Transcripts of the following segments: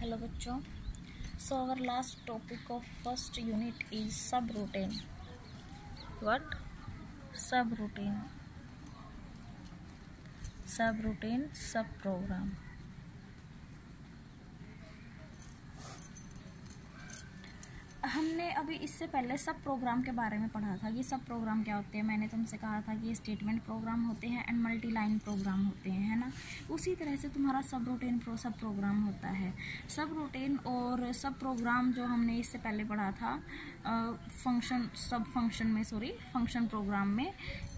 Hello बच्चों। So our last topic of first unit is subroutine. What? Subroutine, subprogram. हमने अभी इससे पहले सब प्रोग्राम के बारे में पढ़ा था। ये सब प्रोग्राम क्या होते हैं? मैंने तुमसे कहा था कि ये स्टेटमेंट प्रोग्राम होते हैं एंड मल्टी लाइन प्रोग्राम होते हैं, है ना। उसी तरह से तुम्हारा सब रूटीन सब प्रोग्राम होता है। सब रूटीन और सब प्रोग्राम जो हमने इससे पहले पढ़ा था फंक्शन प्रोग्राम में,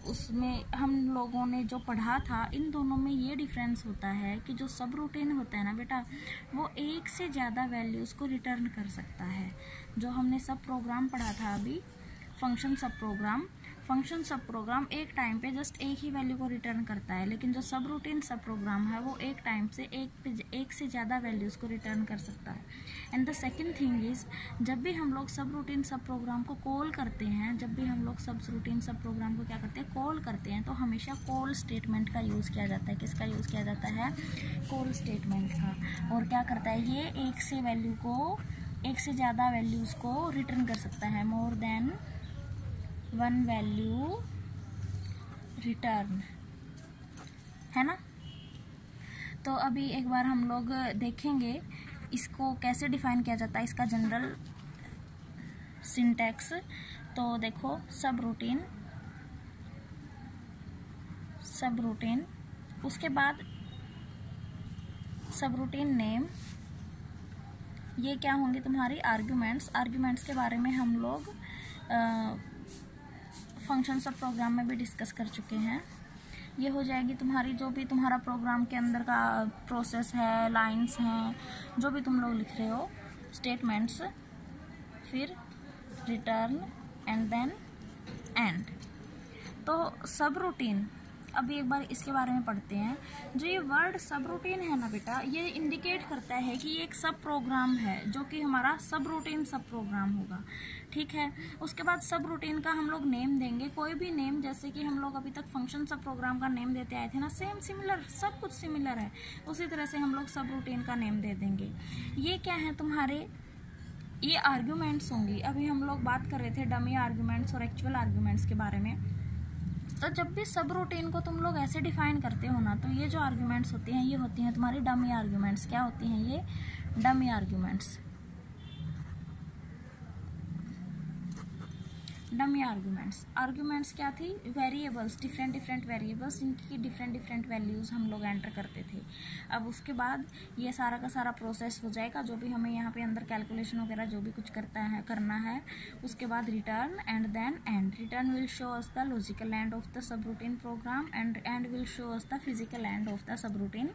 उसमें हम लोगों ने जो पढ़ा था, इन दोनों में ये डिफरेंस होता है कि जो सब रूटीन होता है ना बेटा, वो एक से ज़्यादा वैल्यूज़ को रिटर्न कर सकता है। जो हमने सब प्रोग्राम पढ़ा था अभी, फंक्शन सब प्रोग्राम एक टाइम पे जस्ट एक ही वैल्यू को रिटर्न करता है, लेकिन जो सब रूटीन सब प्रोग्राम है वो एक टाइम से एक से ज़्यादा वैल्यूज़ को रिटर्न कर सकता है। And the second thing is, जब भी हम लोग सब रूटीन सब प्रोग्राम को कॉल करते हैं, कॉल करते हैं, तो हमेशा कॉल स्टेटमेंट का यूज़ किया जाता है। किसका यूज़ किया जाता है? कॉल स्टेटमेंट का। और क्या करता है ये? एक से ज़्यादा वैल्यूज़ को रिटर्न कर सकता है। More than one value return, है ना। तो अभी एक बार हम लोग देखेंगे इसको कैसे डिफाइन किया जाता है, इसका जनरल सिंटैक्स। तो देखो, सब रूटीन, उसके बाद सब रूटीन नेम, ये क्या होंगे? तुम्हारी आर्ग्यूमेंट्स के बारे में हम लोग फंक्शन सब प्रोग्राम में भी डिस्कस कर चुके हैं। ये हो जाएगी तुम्हारी, जो भी तुम्हारा प्रोग्राम के अंदर का प्रोसेस है, लाइंस हैं, जो भी तुम लोग लिख रहे हो, स्टेटमेंट्स, फिर रिटर्न एंड देन एंड। तो सब रूटीन, अभी एक बार इसके बारे में पढ़ते हैं। जो ये वर्ड सब रूटीन है ना बेटा, ये इंडिकेट करता है कि ये एक सब प्रोग्राम है, जो कि हमारा सब रूटीन सब प्रोग्राम होगा। ठीक है। उसके बाद सब रूटीन का हम लोग नेम देंगे, कोई भी नेम, जैसे कि हम लोग अभी तक फंक्शन सब प्रोग्राम का नेम देते आए थे ना, सेम सिमिलर, सब कुछ सिमिलर है, उसी तरह से हम लोग सब रूटीन का नेम दे देंगे। ये क्या है तुम्हारे? ये आर्ग्यूमेंट्स होंगी। अभी हम लोग बात कर रहे थे डमी आर्ग्यूमेंट्स और एक्चुअल आर्ग्यूमेंट्स के बारे में। तो जब भी सब रूटीन को तुम लोग ऐसे डिफाइन करते हो ना, तो ये जो आर्ग्यूमेंट्स होती हैं, ये होती हैं तुम्हारी डमी आर्ग्यूमेंट्स। क्या होती हैं ये? Dummy arguments. आर्ग्यूमेंट्स क्या थी? वेरिएबल्स, डिफरेंट वेरिएबल्स, इनकी डिफरेंट वैल्यूज़ हम लोग एंटर करते थे। अब उसके बाद ये सारा का सारा प्रोसेस हो जाएगा, जो भी हमें यहाँ पे अंदर कैलकुलेशन वगैरह जो भी कुछ करना है। उसके बाद return and then end. Return will show us the logical end of the subroutine program end will show us the physical end of the subroutine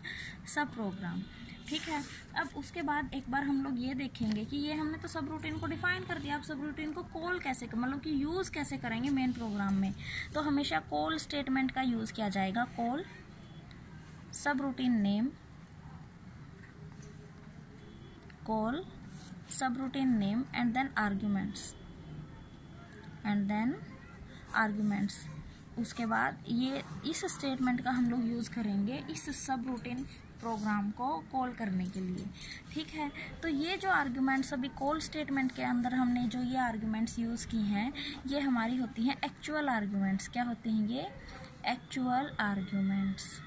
subprogram. ठीक है। अब उसके बाद एक बार हम लोग ये देखेंगे कि ये हमने तो सब रूटीन को डिफाइन कर दिया। अब सब रूटीन को कॉल कैसे, मतलब कि यूज़ कैसे करेंगे मेन प्रोग्राम में? तो हमेशा कॉल स्टेटमेंट का यूज़ किया जाएगा। Call subroutine name, call subroutine name and then arguments. उसके बाद ये इस स्टेटमेंट का हम लोग यूज़ करेंगे इस सब रूटीन प्रोग्राम को कॉल करने के लिए। ठीक है। तो ये जो आर्ग्यूमेंट्स अभी कॉल स्टेटमेंट के अंदर हमने जो ये आर्ग्यूमेंट्स यूज़ की हैं, ये हमारी होती हैं एक्चुअल आर्ग्यूमेंट्स। क्या होते हैं ये? Actual arguments.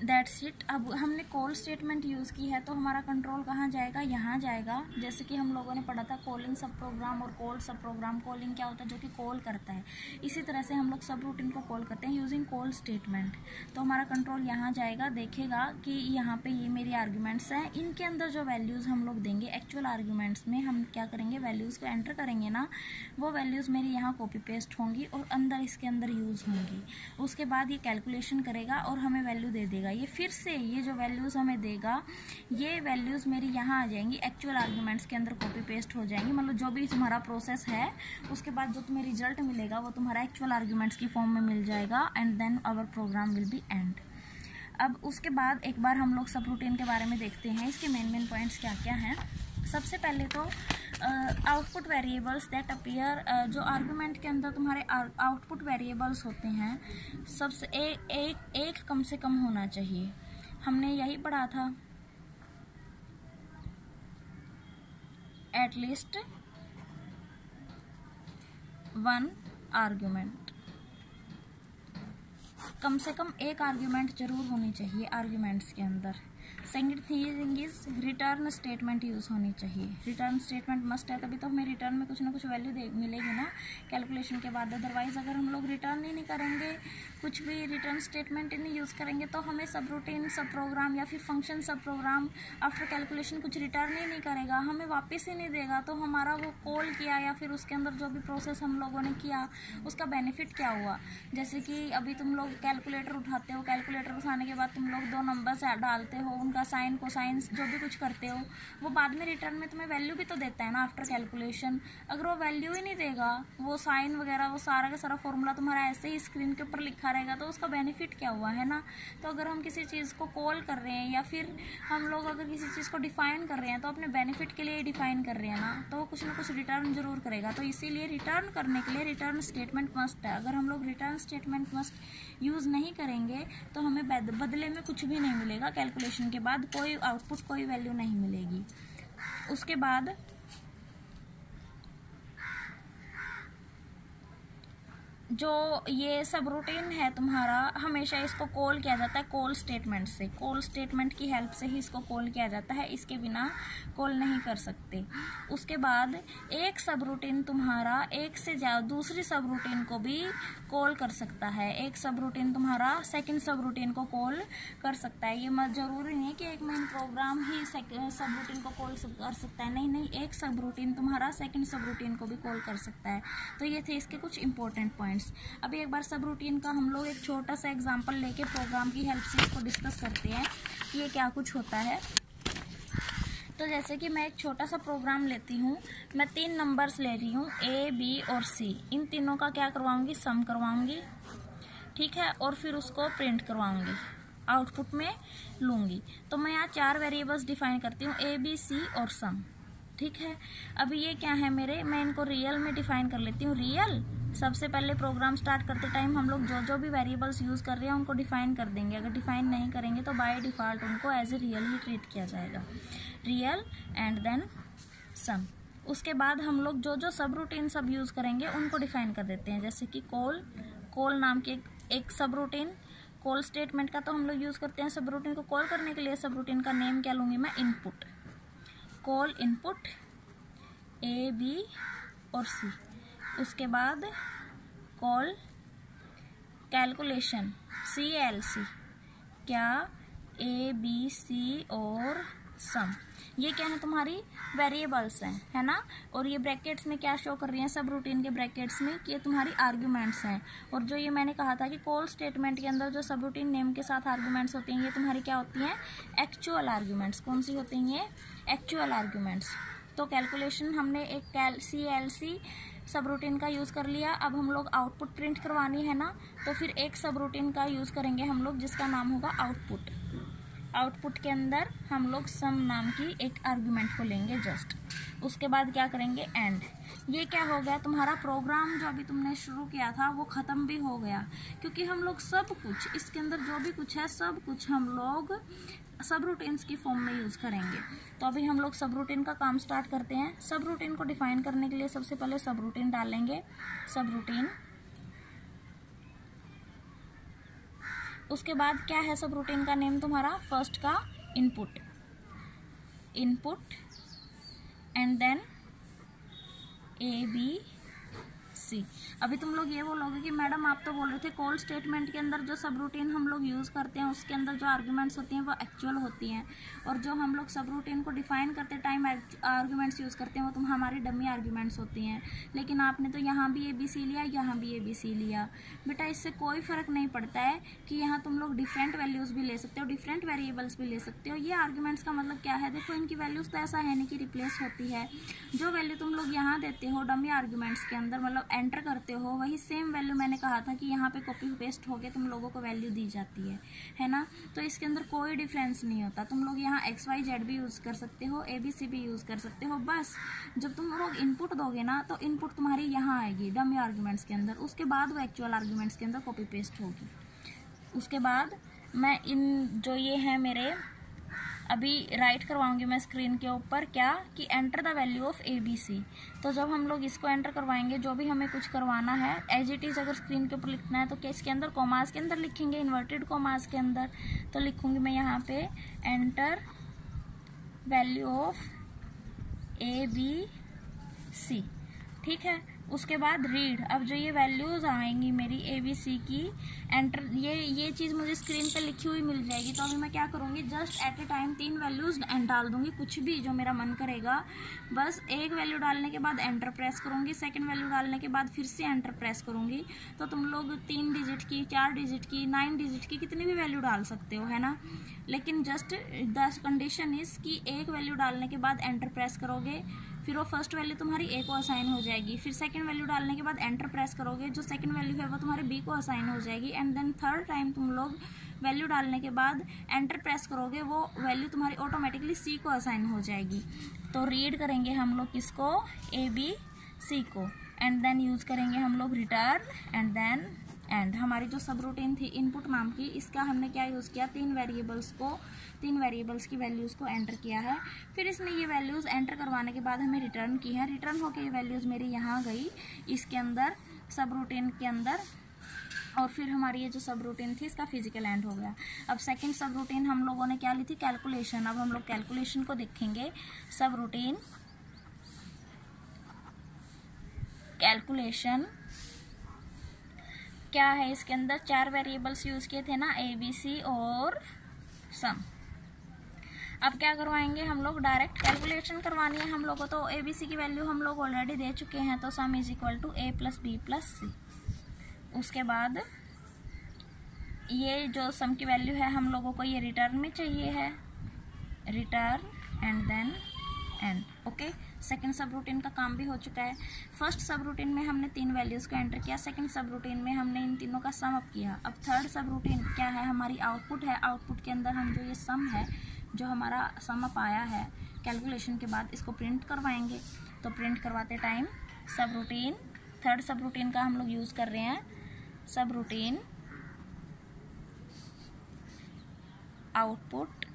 That's it. अब हमने कॉल स्टेटमेंट यूज़ की है, तो हमारा कंट्रोल कहाँ जाएगा? यहाँ जाएगा। जैसे कि हम लोगों ने पढ़ा था कॉलिंग सब प्रोग्राम और कॉल सब प्रोग्राम। कॉलिंग क्या होता है? जो कि कॉल करता है। इसी तरह से हम लोग सब रूटीन को कॉल करते हैं यूजिंग कॉल स्टेटमेंट। तो हमारा कंट्रोल यहाँ जाएगा, देखेगा कि यहाँ पे ये मेरी आर्ग्यूमेंट्स हैं, इनके अंदर जो वैल्यूज़ हम लोग देंगे एक्चुअल आर्ग्यूमेंट्स में, हम क्या करेंगे? वैल्यूज़ को एंटर करेंगे ना, वो वैल्यूज़ मेरी यहाँ कॉपी पेस्ट होंगी और अंदर इसके अंदर यूज़ होंगी। उसके बाद ये कैलकुलेशन करेगा और हमें वैल्यू दे देगा। ये फिर से ये जो वैल्यूज़ हमें देगा, ये वैल्यूज़ मेरी यहाँ आ जाएंगी, एक्चुअल आर्ग्यूमेंट्स के अंदर कॉपी पेस्ट हो जाएंगी। मतलब जो भी तुम्हारा प्रोसेस है, उसके बाद जो तुम्हें रिजल्ट मिलेगा वो तुम्हारा एक्चुअल आर्ग्यूमेंट्स की फॉर्म में मिल जाएगा and then our program will be end. अब उसके बाद एक बार हम लोग सब रूटीन के बारे में देखते हैं, इसके मेन पॉइंट्स क्या क्या हैं। सबसे पहले तो आउटपुट वेरिएबल्स दैट अपीयर, जो आर्गुमेंट के अंदर तुम्हारे आउटपुट वेरिएबल्स होते हैं, सबसे एक कम से कम होना चाहिए। हमने यही पढ़ा था, एटलीस्ट वन आर्ग्यूमेंट, कम से कम एक आर्ग्यूमेंट जरूर होनी चाहिए आर्ग्यूमेंट्स के अंदर। Second thing is return statement use होनी चाहिए। रिटर्न स्टेटमेंट मस्ट है, तभी तो हमें रिटर्न में कुछ ना कुछ वैल्यू मिलेगी ना कैलकुलेशन के बाद। अदरवाइज अगर हम लोग रिटर्न ही नहीं करेंगे, कुछ भी रिटर्न स्टेटमेंट ही नहीं यूज़ करेंगे, तो हमें सब रूटीन, सब प्रोग्राम या फिर फंक्शन सब प्रोग्राम आफ्टर कैलकुलेशन कुछ रिटर्न ही नहीं करेगा, हमें वापस ही नहीं देगा। तो हमारा वो कॉल किया या फिर उसके अंदर जो भी प्रोसेस हम लोगों ने किया उसका बेनिफिट क्या हुआ। जैसे कि अभी तुम लोग कैलकुलेटर उठाते हो, कैलकुलेटर उठाने के बाद तुम लोग दो नंबर्स डालते हो, उनका साइन कोसाइन जो भी कुछ करते हो, वो बाद में रिटर्न में तुम्हें वैल्यू भी तो देता है ना आफ्टर कैलकुलेशन। अगर वो वैल्यू ही नहीं देगा, वो साइन वगैरह वो सारा का सारा फॉर्मूला तुम्हारा ऐसे ही स्क्रीन के ऊपर लिखा रहेगा, तो उसका बेनिफिट क्या हुआ, है ना। तो अगर हम किसी चीज़ को कॉल कर रहे हैं या फिर हम लोग अगर किसी चीज़ को डिफाइन कर रहे हैं तो अपने बेनिफिट के लिए डिफाइन कर रहे हैं ना, तो वो कुछ ना कुछ रिटर्न जरूर करेगा। तो इसीलिए रिटर्न करने के लिए रिटर्न स्टेटमेंट मस्ट है। अगर हम लोग रिटर्न स्टेटमेंट मस्ट यूज़ नहीं करेंगे तो हमें बदले में कुछ भी नहीं मिलेगा, कैलकुलेशन के बाद कोई आउटपुट, कोई वैल्यू नहीं मिलेगी। उसके बाद जो ये सब रूटीन है तुम्हारा, हमेशा इसको कॉल किया जाता है कॉल स्टेटमेंट से। कॉल स्टेटमेंट की हेल्प से ही इसको कॉल किया जाता है, इसके बिना कॉल नहीं कर सकते। उसके बाद एक सब रूटीन तुम्हारा एक से ज़्यादा दूसरी सब रूटीन को भी कॉल कर सकता है। एक सब रूटीन तुम्हारा सेकंड सब रूटीन को कॉल कर सकता है। ये मत जरूरी नहीं है कि एक मेन प्रोग्राम ही सब रूटीन को कॉल कर सकता है, नहीं नहीं, एक सब रूटीन तुम्हारा सेकंड सब रूटीन को भी कॉल कर सकता है। तो ये थे इसके कुछ इंपॉर्टेंट पॉइंट्स। अभी एक बार सब रूटीन का हम लोग एक छोटा सा एग्जांपल लेके प्रोग्राम की हेल्प से इसको डिस्कस करते हैं कि ये क्या कुछ होता है। तो जैसे कि मैं एक छोटा सा प्रोग्राम लेती हूँ, मैं 3 नंबर्स ले रही हूँ A, B और C। इन तीनों का क्या करवाऊंगी, सम करवाऊंगी, ठीक है, और फिर उसको प्रिंट करवाऊंगी, आउटपुट में लूँगी। तो मैं यहाँ 4 वेरिएबल्स डिफाइन करती हूँ, A, B, C और सम, ठीक है। अभी ये क्या है मेरे, मैं इनको रियल में डिफाइन कर लेती हूँ। रियल, सबसे पहले प्रोग्राम स्टार्ट करते टाइम हम लोग जो जो भी वेरिएबल्स यूज़ कर रहे हैं उनको डिफाइन कर देंगे। अगर डिफाइन नहीं करेंगे तो बाय डिफ़ॉल्ट उनको एज ए रियल ही ट्रीट किया जाएगा। Real and then sum. उसके बाद हम लोग जो जो सब रूटीन सब यूज़ करेंगे उनको डिफाइन कर देते हैं। जैसे कि कॉल नाम की एक सब रूटीन, कॉल स्टेटमेंट का तो हम लोग यूज़ करते हैं सब रूटीन को कॉल करने के लिए। सब रूटीन का नेम क्या लूँगी मैं, input, call input A, B और C। उसके बाद कॉल कैलकुलेशन CLC, क्या A, B, C और सम। ये क्या है, तुम्हारी वेरिएबल्स हैं, है ना। और ये ब्रैकेट्स में क्या शो कर रही हैं, सब रूटीन के ब्रैकेट्स में, कि ये तुम्हारी आर्ग्यूमेंट्स हैं। और जो ये मैंने कहा था कि कॉल स्टेटमेंट के अंदर जो सब रूटीन नेम के साथ आर्ग्यूमेंट्स होती हैं, ये तुम्हारी क्या होती हैं, एक्चुअल आर्ग्यूमेंट्स। कौन सी होती हैं ये, एक्चुअल आर्ग्यूमेंट्स। तो कैलकुलेशन हमने एक CLC सब रूटीन का यूज़ कर लिया। अब हम लोग आउटपुट प्रिंट करवानी है ना, तो फिर एक सब रूटीन का यूज़ करेंगे हम लोग जिसका नाम होगा आउटपुट। आउटपुट के अंदर हम लोग सम नाम की एक आर्गुमेंट को लेंगे जस्ट। उसके बाद क्या करेंगे, एंड। ये क्या हो गया, तुम्हारा प्रोग्राम जो अभी तुमने शुरू किया था वो ख़त्म भी हो गया, क्योंकि हम लोग सब कुछ इसके अंदर जो भी कुछ है सब कुछ हम लोग सब रूटीन्स की फॉर्म में यूज़ करेंगे। तो अभी हम लोग सब रूटीन का काम स्टार्ट करते हैं। सब रूटीन को डिफाइन करने के लिए सबसे पहले सब रूटीन डालेंगे, सब रूटीन। उसके बाद क्या है सब रूटीन का नेम तुम्हारा, फर्स्ट का इनपुट एंड देन ABC। अभी तुम लोग ये बोलोगे कि मैडम आप तो बोल रहे थे कॉल स्टेटमेंट के अंदर जो सब रूटीन हम लोग यूज़ करते हैं उसके अंदर जो आर्ग्यूमेंट्स होती हैं वो एक्चुअल होती हैं, और जो हम लोग सब रूटीन को डिफाइन करते टाइम आर्ग्यूमेंट्स यूज़ करते हैं वो तुम हमारी डमी आर्ग्यूमेंट्स होती हैं। लेकिन आपने तो यहाँ भी ABC लिया, यहाँ भी ABC लिया। बेटा इससे कोई फ़र्क नहीं पड़ता है कि यहाँ तुम लोग डिफरेंट वैल्यूज़ भी ले सकते हो, डिफरेंट वेरिएबल्स भी ले सकते हो। ये आर्ग्यूमेंट्स का मतलब क्या है, देखो इनकी वैल्यूज़ तो ऐसा है नहीं कि रिप्लेस होती है। जो वैल्यू तुम लोग यहाँ देते हो डमी आर्ग्यूमेंट्स के अंदर, मतलब एंटर करते हो, वही सेम वैल्यू मैंने कहा था कि यहाँ पे कॉपी पेस्ट होके तुम लोगों को वैल्यू दी जाती है ना। तो इसके अंदर कोई डिफरेंस नहीं होता। तुम लोग यहाँ XYZ भी यूज़ कर सकते हो, ABC भी यूज़ कर सकते हो। बस जब तुम लोग इनपुट दोगे ना तो इनपुट तुम्हारी यहाँ आएगी डमी आर्ग्यूमेंट्स के अंदर, उसके बाद वो एक्चुअल आर्ग्यूमेंट्स के अंदर कॉपी पेस्ट होगी। उसके बाद मैं इन जो ये है मेरे अभी राइट करवाऊंगी मैं स्क्रीन के ऊपर क्या कि enter the value of ABC। तो जब हम लोग इसको एंटर करवाएंगे, जो भी हमें कुछ करवाना है एज इट इज़ अगर स्क्रीन के ऊपर लिखना है तो क्या इसके अंदर कॉमास के अंदर लिखेंगे, इन्वर्टेड कॉमास के अंदर। तो लिखूंगी मैं यहाँ पे एंटर वैल्यू ऑफ ABC, ठीक है। उसके बाद रीड, अब जो ये वैल्यूज आएंगी मेरी ABC की एंटर, ये चीज़ मुझे स्क्रीन पे लिखी हुई मिल जाएगी। तो अभी मैं क्या करूँगी, just at a time 3 values डाल दूंगी, कुछ भी जो मेरा मन करेगा। बस एक वैल्यू डालने के बाद एंटर प्रेस करूँगी, सेकंड वैल्यू डालने के बाद फिर से एंटर प्रेस करूँगी। तो तुम लोग 3 डिजिट की, 4 डिजिट की, 9 डिजिट की कितनी भी वैल्यू डाल सकते हो, है ना। लेकिन जस्ट द कंडीशन इज कि एक वैल्यू डालने के बाद एंटर प्रेस करोगे, फिर वो फर्स्ट वैल्यू तुम्हारी A को असाइन हो जाएगी। फिर सेकंड वैल्यू डालने के बाद एंटर प्रेस करोगे, जो सेकंड वैल्यू है वो तुम्हारे B को असाइन हो जाएगी। एंड देन थर्ड टाइम तुम लोग वैल्यू डालने के बाद एंटर प्रेस करोगे, वो वैल्यू तुम्हारी ऑटोमेटिकली C को असाइन हो जाएगी। तो रीड करेंगे हम लोग किसको, ABC को, एंड देन यूज़ करेंगे हम लोग रिटर्न एंड देन एंड। हमारी जो सब रूटीन थी इनपुट नाम की, इसका हमने क्या यूज़ किया, 3 वेरिएबल्स की वैल्यूज़ को एंटर किया है। फिर इसने ये वैल्यूज़ एंटर करवाने के बाद हमें रिटर्न की है। रिटर्न होके ये वैल्यूज़ मेरी यहाँ गई इसके अंदर सब रूटीन के अंदर, और फिर हमारी ये जो सब रूटीन थी इसका फिजिकल एंड हो गया। अब सेकंड सब रूटीन हम लोगों ने क्या ली थी, कैलकुलेशन। अब हम लोग कैलकुलेशन को देखेंगे। सब रूटीन कैलकुलेशन क्या है, इसके अंदर 4 वेरिएबल्स यूज़ किए थे ना, ABC और सम। अब क्या करवाएंगे हम लोग, डायरेक्ट कैलकुलेशन करवानी है हम लोगों को। तो ABC की वैल्यू हम लोग ऑलरेडी दे चुके हैं, तो sum is equal to A + B + C। उसके बाद ये जो सम की वैल्यू है हम लोगों को ये रिटर्न में चाहिए है, return and then end. Okay, second subroutine का काम भी हो चुका है। फर्स्ट सब रूटीन में हमने 3 वैल्यूज़ को एंटर किया, सेकंड सब रूटीन में हमने इन तीनों का सम अप किया। अब थर्ड सब रूटीन क्या है, हमारी आउटपुट है। आउटपुट के अंदर हम जो ये सम है, जो हमारा सम अप आया है कैलकुलेशन के बाद, इसको प्रिंट करवाएंगे। तो प्रिंट करवाते टाइम सब रूटीन, थर्ड सब रूटीन का हम लोग यूज़ कर रहे हैं, सब रूटीन आउटपुट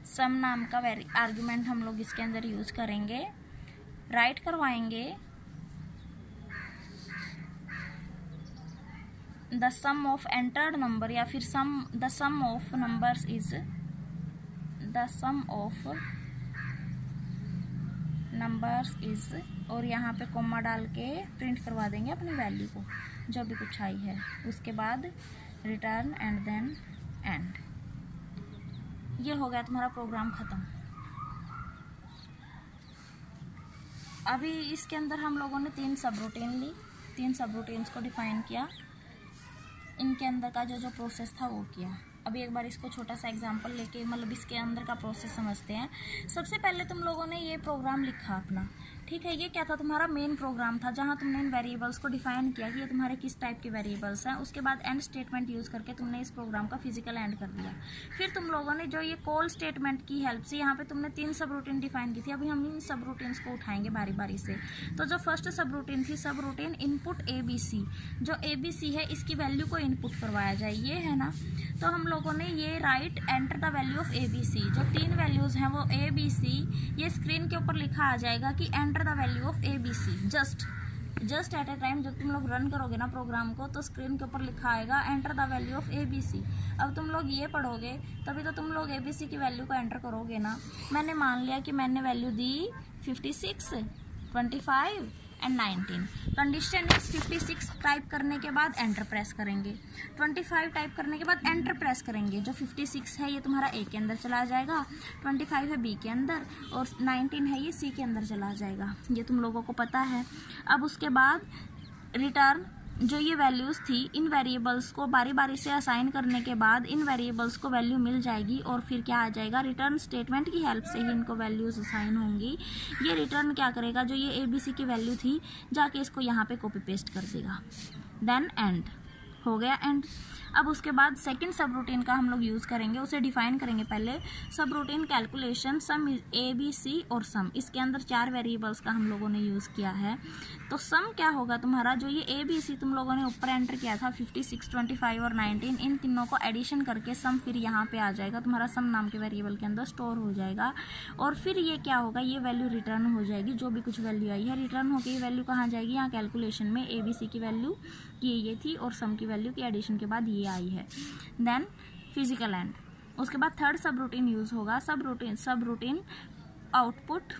सम नाम का आर्गुमेंट हम लोग इसके अंदर यूज करेंगे। राइट करवाएंगे the sum of entered number, या फिर the sum of numbers is, the sum of numbers is, और यहाँ पे कॉमा डाल के प्रिंट करवा देंगे अपनी वैल्यू को जो भी कुछ आई है। उसके बाद रिटर्न एंड देन एंड। ये हो गया तुम्हारा प्रोग्राम ख़त्म। अभी इसके अंदर हम लोगों ने 3 सब रूटीन ली, 3 सब रूटीन्स को डिफाइन किया, इनके अंदर का जो प्रोसेस था वो किया। अभी एक बार इसको छोटा सा एग्जांपल लेके मतलब इसके अंदर का प्रोसेस समझते हैं। सबसे पहले तुम लोगों ने ये प्रोग्राम लिखा अपना, ठीक है। ये क्या था, तुम्हारा मेन प्रोग्राम था जहाँ तुमने इन वेरिएबल्स को डिफाइन किया कि ये तुम्हारे किस टाइप के वेरिएबल्स हैं। उसके बाद एंड स्टेटमेंट यूज़ करके तुमने इस प्रोग्राम का फिजिकल एंड कर दिया। फिर तुम लोगों ने जो ये कॉल स्टेटमेंट की हेल्प से यहाँ पे तुमने 3 सब रूटीन डिफाइन की थी। अभी हम इन सब रूटीन्स को उठाएंगे बारी बारी से। तो जो फर्स्ट सब रूटीन थी, सब रूटीन इनपुट ABC, जो ABC है इसकी वैल्यू को इनपुट करवाया जाए, ये है ना। तो हम लोगों ने ये right enter the value of ABC, जो 3 वैल्यूज़ हैं वो ABC, ये स्क्रीन के ऊपर लिखा आ जाएगा कि enter the value of ABC। Just at a time जब तुम लोग रन करोगे ना प्रोग्राम को, तो स्क्रीन के ऊपर लिखा आएगा enter the value of ABC। अब तुम लोग ये पढ़ोगे तभी तो तुम लोग ABC की वैल्यू को एंटर करोगे ना। मैंने मान लिया कि मैंने value the 56, 25 and 19। Condition is 56 type करने के बाद एंटर प्रेस करेंगे, 25 टाइप करने के बाद एंटर प्रेस करेंगे। जो 56 है ये तुम्हारा A के अंदर चला जाएगा, 25 है B के अंदर, और 19 है ये C के अंदर चला जाएगा। ये तुम लोगों को पता है। अब उसके बाद रिटर्न, जो ये वैल्यूज़ थी इन वेरिएबल्स को बारी बारी से असाइन करने के बाद इन वेरिएबल्स को वैल्यू मिल जाएगी, और फिर क्या आ जाएगा, रिटर्न स्टेटमेंट की हेल्प से ही इनको वैल्यूज़ असाइन होंगी। ये रिटर्न क्या करेगा, जो ये ABC की वैल्यू थी जाके इसको यहाँ पे कॉपी पेस्ट कर देगा। देन एंड, हो गया। एंड अब उसके बाद सेकंड सब रूटीन का हम लोग यूज़ करेंगे, उसे डिफाइन करेंगे। पहले subroutine calculation sum A B C और सम, इसके अंदर 4 वेरिएबल्स का हम लोगों ने यूज़ किया है। तो सम क्या होगा तुम्हारा, जो ये ए बी सी तुम लोगों ने ऊपर एंटर किया था 56, 25 और 19, इन तीनों को एडिशन करके सम फिर यहाँ पे आ जाएगा, तुम्हारा सम नाम के वेरिएबल के अंदर स्टोर हो जाएगा। और फिर ये क्या होगा, ये वैल्यू रिटर्न हो जाएगी, जो भी कुछ वैल्यू आई है रिटर्न होकर ये वैल्यू कहाँ जाएगी, यहाँ कैलकुलेशन में ए बी सी की वैल्यू ये थी और सम की वैल्यू की एडिशन के बाद ये आई है। देन फिजिकल एंड, उसके बाद थर्ड सब रूटीन यूज होगा, सब रूटीन आउटपुट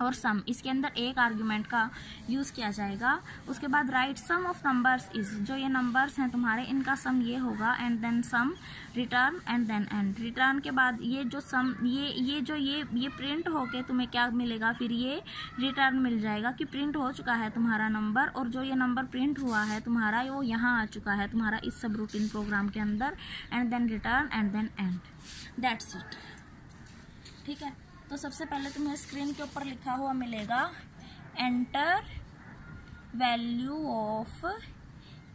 और सम, इसके अंदर एक आर्ग्यूमेंट का यूज़ किया जाएगा। उसके बाद write sum of numbers is, जो ये नंबर्स हैं तुम्हारे इनका सम ये होगा, and then sum return and then end. रिटर्न के बाद ये जो सम ये प्रिंट होके तुम्हें क्या मिलेगा, फिर ये रिटर्न मिल जाएगा कि प्रिंट हो चुका है तुम्हारा नंबर, और जो ये नंबर प्रिंट हुआ है तुम्हारा वो यहाँ आ चुका है तुम्हारा इस सब रूटीन प्रोग्राम के अंदर, and then return and then end, that's it. ठीक है, तो सबसे पहले तुम्हें स्क्रीन के ऊपर लिखा हुआ मिलेगा enter value of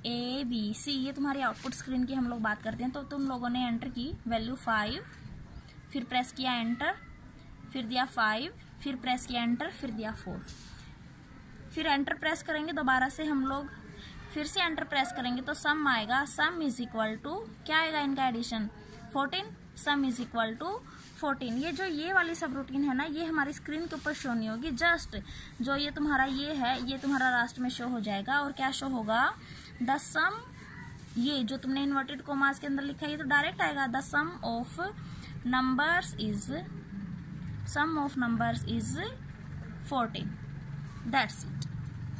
A B C, ये तुम्हारी आउटपुट स्क्रीन की हम लोग बात करते हैं। तो तुम लोगों ने एंटर की वैल्यू 5, फिर प्रेस किया एंटर, फिर दिया 5, फिर प्रेस किया एंटर, फिर दिया 4, फिर एंटर प्रेस करेंगे दोबारा से हम लोग, फिर से एंटर प्रेस करेंगे तो सम आएगा, सम इज इक्वल टू क्या आएगा इनका addition 14, sum is equal to 14। ये वाली सब रूटीन है ना, ये हमारी स्क्रीन के ऊपर शो नहीं होगी, जस्ट जो ये तुम्हारा ये है ये तुम्हारा लास्ट में शो हो जाएगा। और क्या शो होगा, द सम, ये जो तुमने इन्वर्टेड कोमास के अंदर लिखा है ये तो डायरेक्ट आएगा, the sum of numbers is 14, that's it.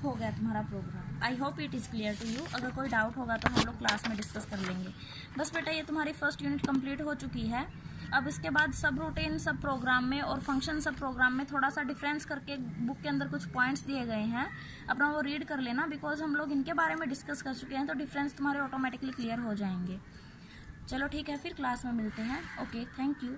हो गया तुम्हारा program. I hope it is clear to you. अगर कोई डाउट होगा तो हम लोग क्लास में डिस्कस कर लेंगे। बस बेटा ये तुम्हारी फर्स्ट यूनिट कंप्लीट हो चुकी है। अब इसके बाद सब रूटीन सब प्रोग्राम में और फंक्शन सब प्रोग्राम में थोड़ा सा डिफरेंस करके बुक के अंदर कुछ पॉइंट्स दिए गए हैं, अपना वो रीड कर लेना, बिकॉज हम लोग इनके बारे में डिस्कस कर चुके हैं, तो डिफरेंस तुम्हारे ऑटोमेटिकली क्लियर हो जाएंगे। चलो ठीक है, फिर क्लास में मिलते हैं। Okay, thank you.